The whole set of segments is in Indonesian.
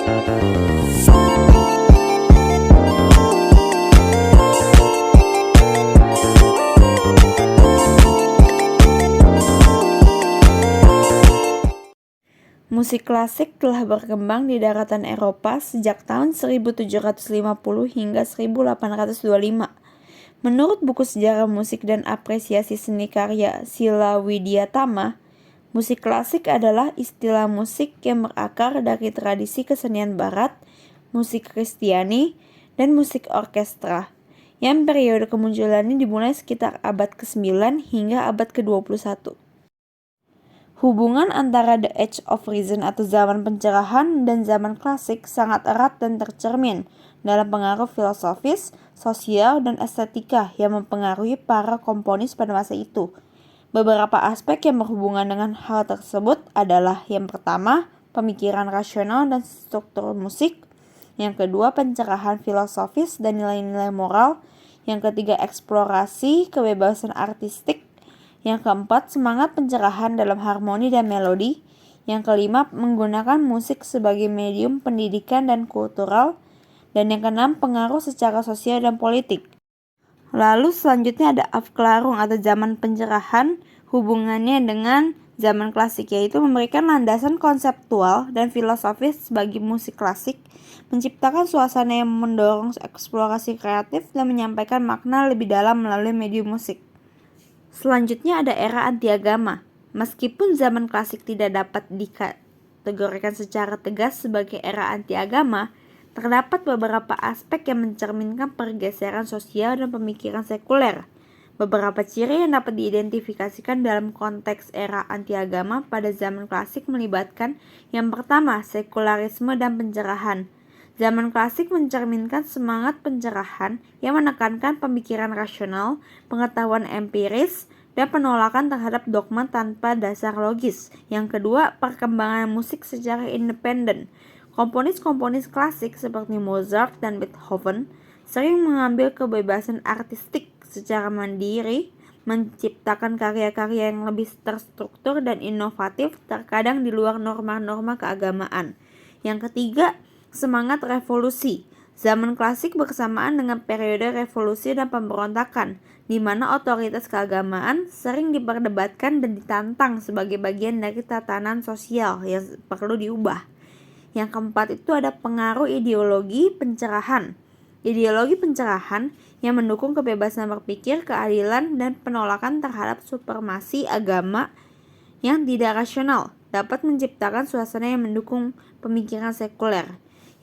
Musik klasik telah berkembang di daratan Eropa sejak tahun 1750 hingga 1825. Menurut buku sejarah musik dan apresiasi seni karya Sila Widyatama, musik klasik adalah istilah musik yang berakar dari tradisi kesenian barat, musik Kristiani, dan musik orkestra, yang periode kemunculannya dimulai sekitar abad ke-9 hingga abad ke-21. Hubungan antara The Age of Reason atau zaman pencerahan dan zaman klasik sangat erat dan tercermin dalam pengaruh filosofis, sosial, dan estetika yang mempengaruhi para komponis pada masa itu. Beberapa aspek yang berhubungan dengan hal tersebut adalah yang pertama, pemikiran rasional dan struktur musik, yang kedua, pencerahan filosofis dan nilai-nilai moral, yang ketiga, eksplorasi kebebasan artistik, yang keempat, semangat pencerahan dalam harmoni dan melodi. Yang kelima, menggunakan musik sebagai medium pendidikan dan kultural. Dan yang keenam, pengaruh secara sosial dan politik. Lalu selanjutnya ada Afklarung atau zaman pencerahan. Hubungannya dengan zaman klasik, yaitu memberikan landasan konseptual dan filosofis bagi musik klasik, menciptakan suasana yang mendorong eksplorasi kreatif dan menyampaikan makna lebih dalam melalui medium musik. Selanjutnya ada era antiagama. Meskipun zaman klasik tidak dapat dikategorikan secara tegas sebagai era antiagama, terdapat beberapa aspek yang mencerminkan pergeseran sosial dan pemikiran sekuler. Beberapa ciri yang dapat diidentifikasikan dalam konteks era antiagama pada zaman klasik melibatkan yang pertama, sekularisme dan pencerahan. Zaman klasik mencerminkan semangat pencerahan yang menekankan pemikiran rasional, pengetahuan empiris, dan penolakan terhadap dogma tanpa dasar logis. Yang kedua, perkembangan musik secara independen. Komponis-komponis klasik seperti Mozart dan Beethoven sering mengambil kebebasan artistik secara mandiri, menciptakan karya-karya yang lebih terstruktur dan inovatif, terkadang di luar norma-norma keagamaan. Yang ketiga, semangat revolusi. Zaman klasik bersamaan dengan periode revolusi dan pemberontakan, di mana otoritas keagamaan sering diperdebatkan dan ditantang sebagai bagian dari tatanan sosial yang perlu diubah. Yang keempat itu ada pengaruh ideologi pencerahan. Ideologi pencerahan yang mendukung kebebasan berpikir, keadilan, dan penolakan terhadap supremasi agama yang tidak rasional dapat menciptakan suasana yang mendukung pemikiran sekuler.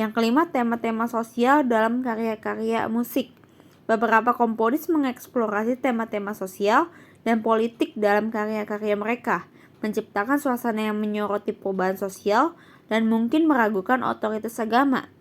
Yang kelima, tema-tema sosial dalam karya-karya musik. Beberapa komponis mengeksplorasi tema-tema sosial dan politik dalam karya-karya mereka, menciptakan suasana yang menyoroti perubahan sosial dan mungkin meragukan otoritas agama.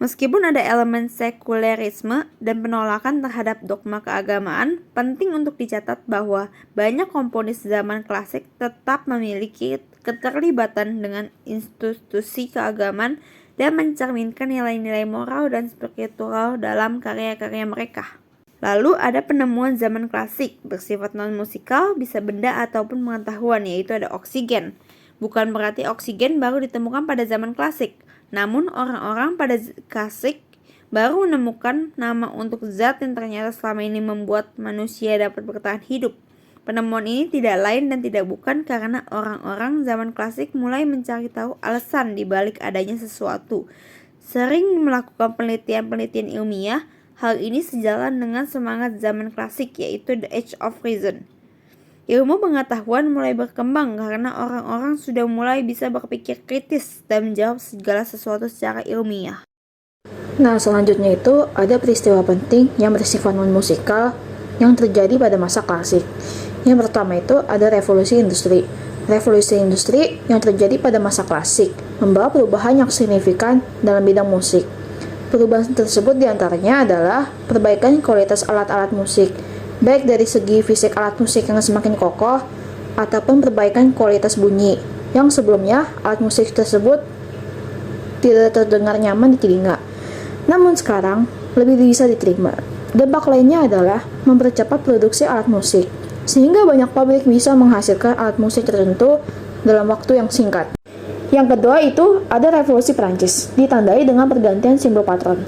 Meskipun ada elemen sekulerisme dan penolakan terhadap dogma keagamaan, penting untuk dicatat bahwa banyak komponis zaman klasik tetap memiliki keterlibatan dengan institusi keagamaan dan mencerminkan nilai-nilai moral dan spiritual dalam karya-karya mereka. Lalu ada penemuan zaman klasik, bersifat non-musikal, bisa benda ataupun pengetahuan, yaitu ada oksigen. Bukan berarti oksigen baru ditemukan pada zaman klasik, namun orang-orang pada klasik baru menemukan nama untuk zat yang ternyata selama ini membuat manusia dapat bertahan hidup. Penemuan ini tidak lain dan tidak bukan karena orang-orang zaman klasik mulai mencari tahu alasan di balik adanya sesuatu. Sering melakukan penelitian-penelitian ilmiah, hal ini sejalan dengan semangat zaman klasik, yaitu The Age of Reason. Ilmu pengetahuan mulai berkembang karena orang-orang sudah mulai bisa berpikir kritis dan menjawab segala sesuatu secara ilmiah. Nah, selanjutnya itu ada peristiwa penting yang bersifat non-musikal yang terjadi pada masa klasik. Yang pertama itu ada revolusi industri. Revolusi industri yang terjadi pada masa klasik membawa perubahan yang signifikan dalam bidang musik. Perubahan tersebut diantaranya adalah perbaikan kualitas alat-alat musik, baik dari segi fisik alat musik yang semakin kokoh, ataupun perbaikan kualitas bunyi, yang sebelumnya alat musik tersebut tidak terdengar nyaman di telinga, namun sekarang lebih bisa diterima. Dampak lainnya adalah mempercepat produksi alat musik, sehingga banyak pabrik bisa menghasilkan alat musik tertentu dalam waktu yang singkat. Yang kedua itu ada revolusi Prancis, ditandai dengan pergantian simbol patron.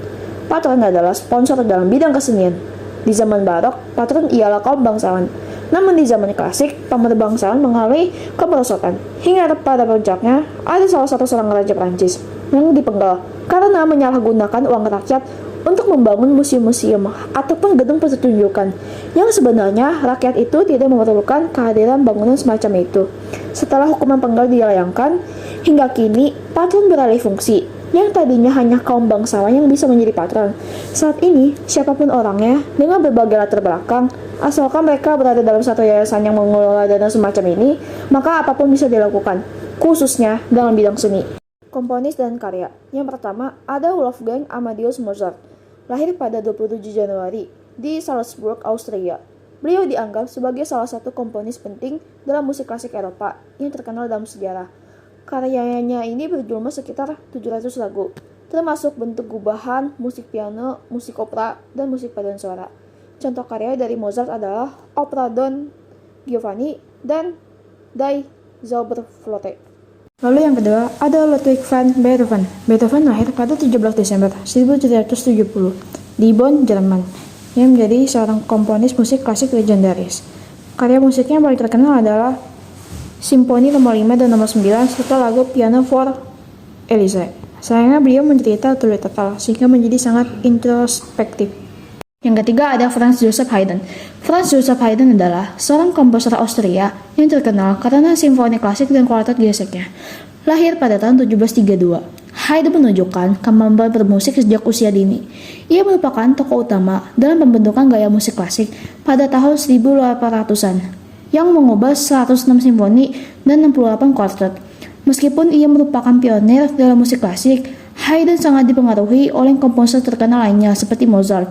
Patron adalah sponsor dalam bidang kesenian. Di zaman barok, patron ialah kaum bangsawan. Namun di zaman klasik, pamer bangsawan mengalami kemerosotan. Hingga pada puncaknya, ada salah satu seorang raja Prancis yang dipenggal karena menyalahgunakan uang rakyat untuk membangun museum-museum ataupun gedung pertunjukan yang sebenarnya rakyat itu tidak memerlukan kehadiran bangunan semacam itu. Setelah hukuman penggal dilayangkan, hingga kini patron beralih fungsi. Yang tadinya hanya kaum bangsawan yang bisa menjadi patron. Saat ini, siapapun orangnya dengan berbagai latar belakang, asalkan mereka berada dalam satu yayasan yang mengelola dana semacam ini, maka apapun bisa dilakukan, khususnya dalam bidang seni. Komponis dan karya. Yang pertama ada Wolfgang Amadeus Mozart. Lahir pada 27 Januari di Salzburg, Austria. Beliau dianggap sebagai salah satu komponis penting dalam musik klasik Eropa yang terkenal dalam sejarah. Karyanya ini berjumlah sekitar 700 lagu, termasuk bentuk gubahan, musik piano, musik opera, dan musik paduan suara. Contoh karya dari Mozart adalah opera Don Giovanni dan Die Zauberflöte. Lalu yang kedua, ada Ludwig van Beethoven. Beethoven lahir pada 17 Desember 1770 di Bonn, Jerman, yang menjadi seorang komponis musik klasik legendaris. Karya musiknya yang paling terkenal adalah Simfoni nomor 5 dan nomor 9 serta lagu Piano for Elise. Sayangnya beliau menderita tuli total sehingga menjadi sangat introspektif. Yang ketiga ada Franz Joseph Haydn. Franz Joseph Haydn adalah seorang komposer Austria yang terkenal karena simfoni klasik dan kuartet geseknya. Lahir pada tahun 1732. Haydn menunjukkan kemampuan bermusik sejak usia dini. Ia merupakan tokoh utama dalam pembentukan gaya musik klasik pada tahun 1800-an yang mengubah 106 simfoni dan 68 kuartet. Meskipun ia merupakan pionir dalam musik klasik, Haydn sangat dipengaruhi oleh komposer terkenal lainnya seperti Mozart.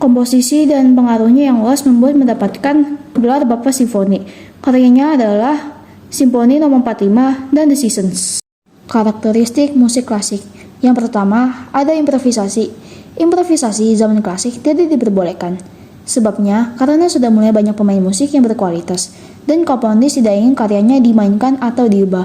Komposisi dan pengaruhnya yang luas membuat mendapatkan gelar Bapak Simfoni. Karyanya adalah Simfoni nomor 45 dan The Seasons. Karakteristik musik klasik. Yang pertama, ada improvisasi. Improvisasi zaman klasik tidak diperbolehkan. Sebabnya, karena sudah mulai banyak pemain musik yang berkualitas, dan komponis tidak ingin karyanya dimainkan atau diubah.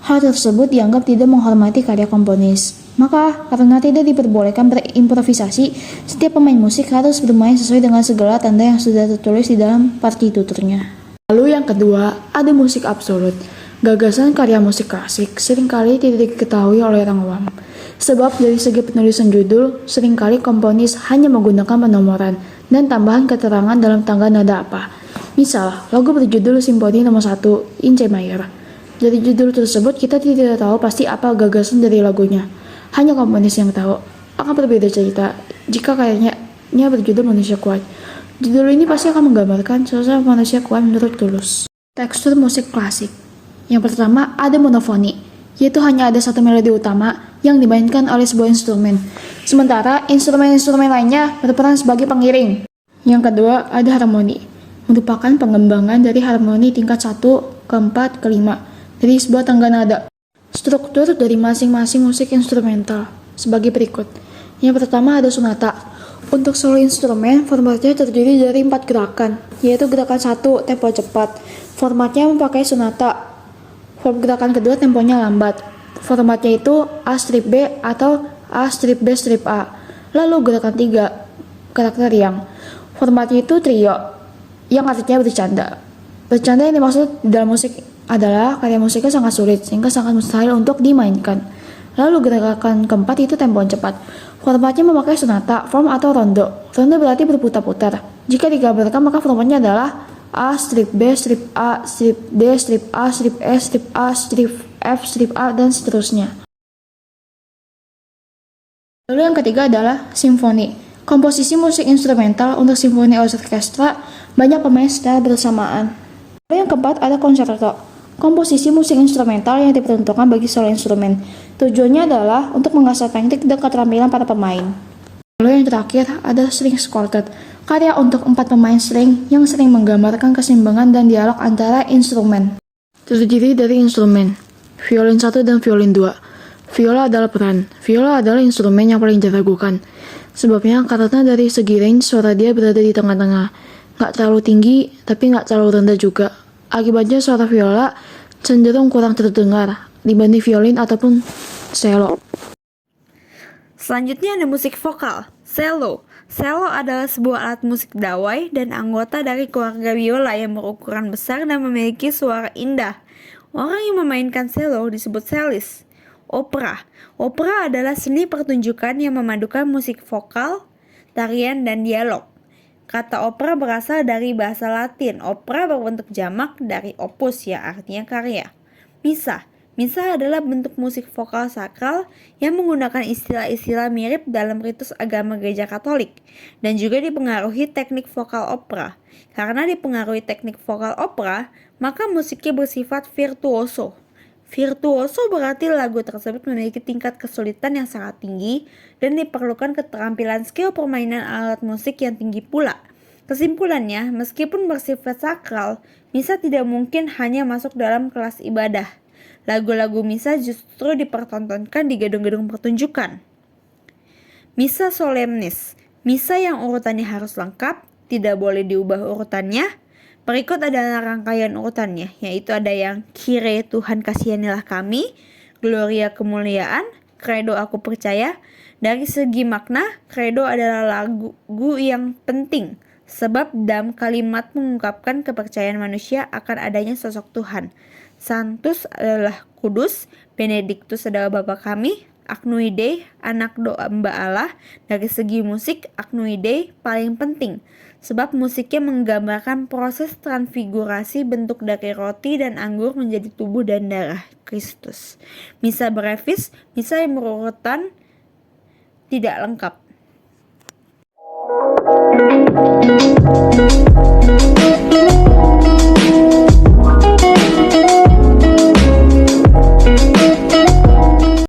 Hal tersebut dianggap tidak menghormati karya komponis. Maka, karena tidak diperbolehkan berimprovisasi, setiap pemain musik harus bermain sesuai dengan segala tanda yang sudah tertulis di dalam partiturnya. Lalu yang kedua, ada musik absolut. Gagasan karya musik klasik seringkali tidak diketahui oleh orang awam. Sebab dari segi penulisan judul, seringkali komponis hanya menggunakan penomoran dan tambahan keterangan dalam tangga nada apa. Misal, lagu berjudul Simfoni nomor 1 in C Major. Dari judul tersebut kita tidak tahu pasti apa gagasan dari lagunya. Hanya komponis yang tahu. Akan berbeda cerita jika karyanya berjudul Manusia Kuat. Judul ini pasti akan menggambarkan sosok manusia kuat menurut Tulus. Tekstur musik klasik. Yang pertama ada monofoni, yaitu hanya ada satu melodi utama yang dimainkan oleh sebuah instrumen. Sementara instrumen-instrumen lainnya berperan sebagai pengiring. Yang kedua ada harmoni, merupakan pengembangan dari harmoni tingkat 1 ke 4 ke 5 dari sebuah tangga nada. Struktur dari masing-masing musik instrumental sebagai berikut. Yang pertama ada sonata. Untuk solo instrumen, formatnya terdiri dari 4 gerakan, yaitu gerakan 1 tempo cepat. Formatnya memakai sonata. Gerakan kedua temponya lambat. Formatnya itu A strip B atau A strip B strip A. Lalu gerakan 3, karakter yang. Formatnya itu trio, yang artinya bercanda. Bercanda yang dimaksud dalam musik adalah karya musiknya sangat sulit sehingga sangat mustahil untuk dimainkan. Lalu gerakan keempat itu tempo cepat. Formatnya memakai sonata, form atau rondo. Rondo berarti berputar-putar. Jika digambarkan maka formatnya adalah A strip B strip A strip D strip A strip E strip A strip F strip A dan seterusnya. Lalu yang ketiga adalah simfoni. Komposisi musik instrumental untuk simfoni orkestra banyak pemain secara bersamaan. Lalu yang keempat ada konserto. Komposisi musik instrumental yang diperuntukkan bagi solo instrumen. Tujuannya adalah untuk mengasah teknik dan keterampilan para pemain. Lalu yang terakhir ada strings quartet. Karya untuk 4 pemain string yang sering menggambarkan keseimbangan dan dialog antara instrumen. Terdiri dari instrumen violin 1 dan violin 2. Viola adalah peran. Viola adalah instrumen yang paling diragukan. Sebabnya karena dari segi range suara dia berada di tengah-tengah. Nggak terlalu tinggi, tapi nggak terlalu rendah juga. Akibatnya suara viola cenderung kurang terdengar dibanding violin ataupun cello. Selanjutnya ada musik vokal, cello. Cello adalah sebuah alat musik dawai dan anggota dari keluarga biola yang berukuran besar dan memiliki suara indah. Orang yang memainkan cello disebut cellist. Opera. Opera adalah seni pertunjukan yang memadukan musik vokal, tarian, dan dialog. Kata opera berasal dari bahasa Latin. Opera berbentuk jamak dari opus yang artinya karya. Misa. Misa adalah bentuk musik vokal sakral yang menggunakan istilah-istilah mirip dalam ritus agama Gereja Katolik dan juga dipengaruhi teknik vokal opera. Karena dipengaruhi teknik vokal opera, maka musiknya bersifat virtuoso. Virtuoso berarti lagu tersebut memiliki tingkat kesulitan yang sangat tinggi dan diperlukan keterampilan skill permainan alat musik yang tinggi pula. Kesimpulannya, meskipun bersifat sakral, misa tidak mungkin hanya masuk dalam kelas ibadah. Lagu-lagu misa justru dipertontonkan di gedung-gedung pertunjukan. Misa solemnis, misa yang urutannya harus lengkap, tidak boleh diubah urutannya. Berikut adalah rangkaian urutannya, yaitu ada yang Kyrie Tuhan kasihanilah kami, Gloria kemuliaan, Credo aku percaya. Dari segi makna, Credo adalah lagu yang penting, sebab dalam kalimat mengungkapkan kepercayaan manusia akan adanya sosok Tuhan. Sanctus adalah kudus, Benedictus adalah Bapa kami, Agnus Dei, anak domba Allah. Dari segi musik, Agnus Dei paling penting, sebab musiknya menggambarkan proses transfigurasi bentuk dari roti dan anggur menjadi tubuh dan darah Kristus. Misa brevis, misa yang berurutan tidak lengkap.